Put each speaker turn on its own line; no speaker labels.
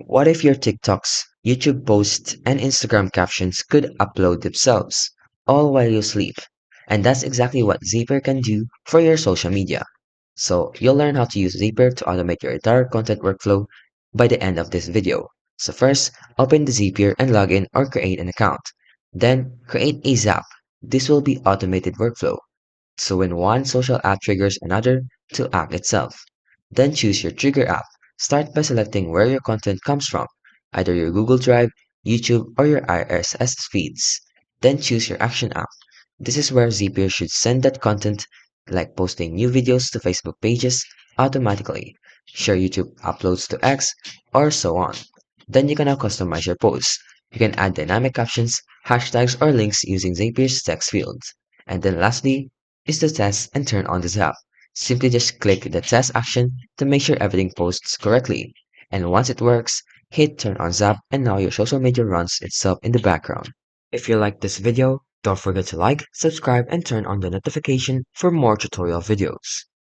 What if your TikToks, YouTube posts, and Instagram captions could upload themselves, all while you sleep? And that's exactly what Zapier can do for your social media. So you'll learn how to use Zapier to automate your entire content workflow by the end of this video. So first, open the Zapier and log in or create an account. Then create a Zap. This will be automated workflow. So when one social app triggers another to act itself. Then choose your trigger app. Start by selecting where your content comes from, either your Google Drive, YouTube, or your RSS feeds. Then choose your action app. This is where Zapier should send that content, like posting new videos to Facebook pages automatically, share YouTube uploads to X, or so on. Then you can now customize your posts. You can add dynamic captions, hashtags, or links using Zapier's text fields. And then lastly, is the test and turn on the Zap. Simply just click the test action to make sure everything posts correctly. And once it works, hit turn on Zap and now your social media runs itself in the background. If you like this video, don't forget to like, subscribe, and turn on the notification for more tutorial videos.